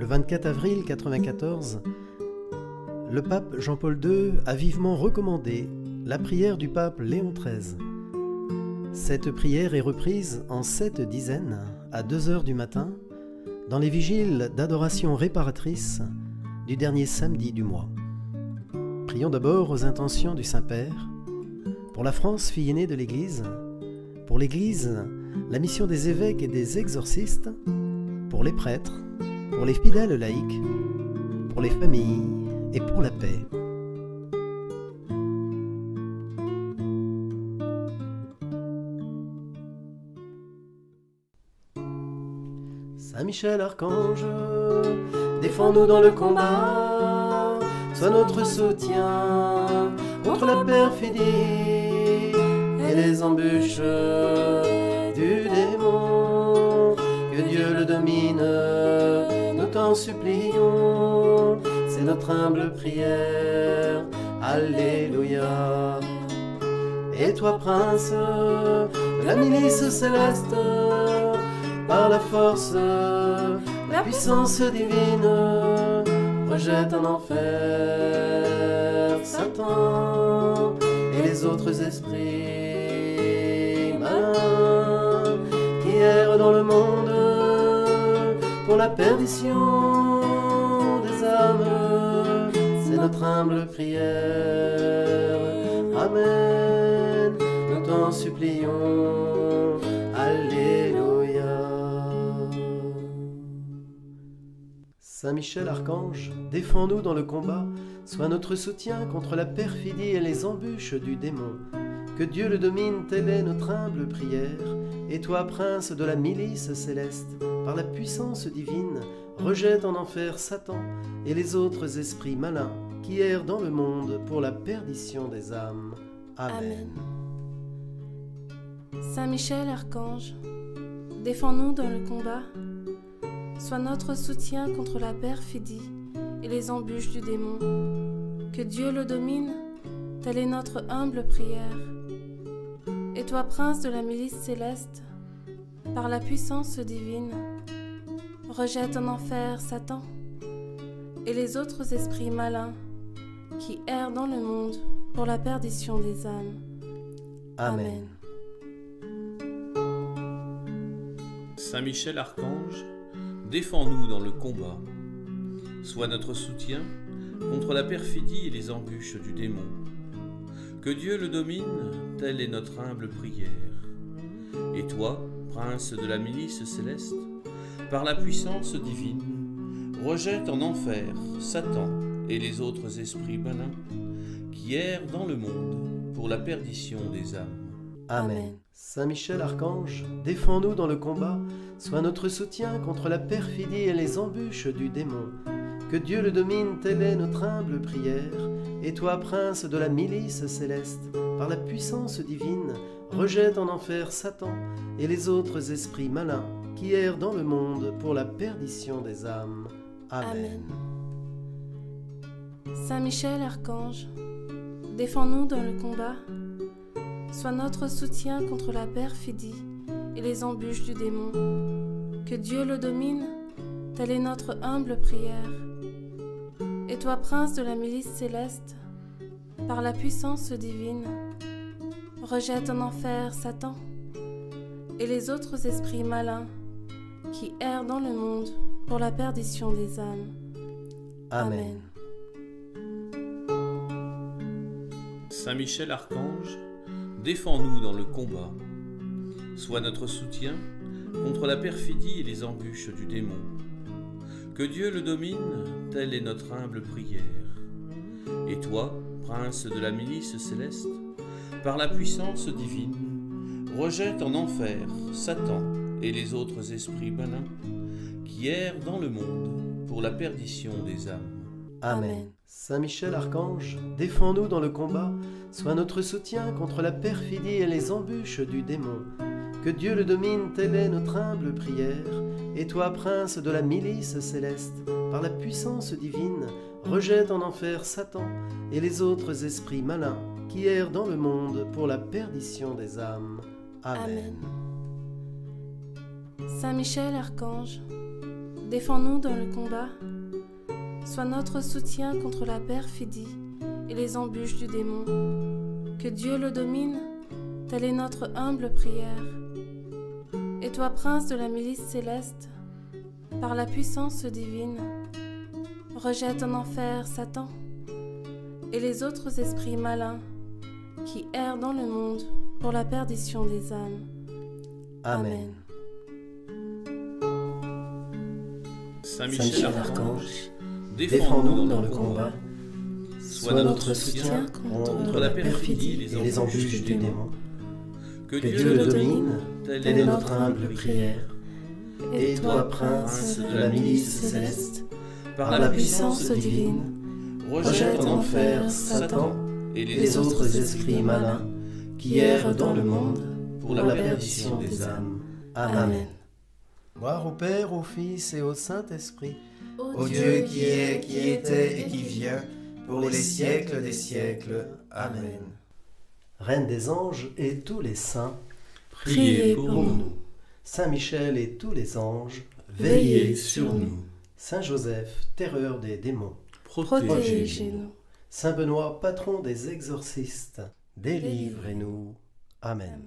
Le 24 avril 1994, le pape Jean-Paul II a vivement recommandé la prière du pape Léon XIII. Cette prière est reprise en 7 dizaines à 2 heures du matin dans les vigiles d'adoration réparatrice du dernier samedi du mois. Prions d'abord aux intentions du Saint-Père, pour la France, fille aînée de l'Église, pour l'Église, la mission des évêques et des exorcistes, pour les prêtres, pour les fidèles laïcs, pour les familles et pour la paix. Saint Michel Archange, défends-nous dans le combat, sois notre soutien contre la perfidie et les embûches du démon. Que Dieu le domine, nous t'en supplions, c'est notre humble prière. Alléluia. Et toi, prince de la milice céleste, par la force, la puissance divine, rejette en enfer Satan et les autres esprits malins qui errent dans le monde pour la perdition des âmes. C'est notre humble prière. Amen. Nous t'en supplions. Alléluia. Saint Michel Archange, défends-nous dans le combat, sois notre soutien contre la perfidie et les embûches du démon. Que Dieu le domine, telle est notre humble prière. Et toi, prince de la milice céleste, par la puissance divine, rejette en enfer Satan et les autres esprits malins qui errent dans le monde pour la perdition des âmes. Amen. Saint Michel Archange, défends-nous dans le combat, sois notre soutien contre la perfidie et les embûches du démon. Que Dieu le domine, telle est notre humble prière. Et toi, prince de la milice céleste, par la puissance divine, rejette en enfer Satan et les autres esprits malins qui errent dans le monde pour la perdition des âmes. Amen. Saint Michel Archange, défends-nous dans le combat. Sois notre soutien contre la perfidie et les embûches du démon. Que Dieu le domine, telle est notre humble prière. Et toi, prince de la milice céleste, par la puissance divine, rejette en enfer Satan et les autres esprits malins qui errent dans le monde pour la perdition des âmes. Amen. Saint Michel Archange, défends-nous dans le combat, sois notre soutien contre la perfidie et les embûches du démon. Que Dieu le domine, telle est notre humble prière. Et toi, prince de la milice céleste, par la puissance divine, rejette en enfer Satan et les autres esprits malins qui errent dans le monde pour la perdition des âmes. Amen. Saint Michel Archange, défends-nous dans le combat, sois notre soutien contre la perfidie et les embûches du démon. Que Dieu le domine, telle est notre humble prière. Et toi, prince de la milice céleste, par la puissance divine, rejette en enfer Satan et les autres esprits malins qui errent dans le monde pour la perdition des âmes. Amen. Saint Michel Archange, défends-nous dans le combat. Sois notre soutien contre la perfidie et les embûches du démon. Que Dieu le domine, telle est notre humble prière. Et toi, prince de la milice céleste, par la puissance divine, rejette en enfer Satan et les autres esprits malins qui errent dans le monde pour la perdition des âmes. Amen. Saint Michel Archange, défends-nous dans le combat, sois notre soutien contre la perfidie et les embûches du démon. Que Dieu le domine, telle est notre humble prière. Et toi, prince de la milice céleste, par la puissance divine, rejette en enfer Satan et les autres esprits malins qui errent dans le monde pour la perdition des âmes. Amen. Saint Michel Archange, défends-nous dans le combat. Sois notre soutien contre la perfidie et les embûches du démon. Que Dieu le domine, telle est notre humble prière. Et toi, prince de la milice céleste, par la puissance divine, rejette en enfer Satan et les autres esprits malins qui errent dans le monde pour la perdition des âmes. Amen. Saint Saint Michel Michel Archange, Archange, défends-nous dans le combat. sois notre soutien contre la perfidie et les embûches du démon. Que Que Dieu le domine, telle est notre humble prière. Et Et toi, prince de la milice céleste, par la puissance divine, rejette en enfer Satan et et les autres esprits malins qui errent dans le monde pour la perdition des âmes. Amen. Gloire au Père, au Fils et au Saint-Esprit, Ô au Dieu qui est, qui était et qui vient, pour les siècles des siècles. Amen. Reine des anges et tous les saints, priez pour pour nous. nous. Saint Michel et tous les anges, Veillez veillez sur sur nous. nous. Saint Joseph, terreur des démons. Protégez-nous. Saint Benoît, patron des exorcistes, délivrez-nous. Amen.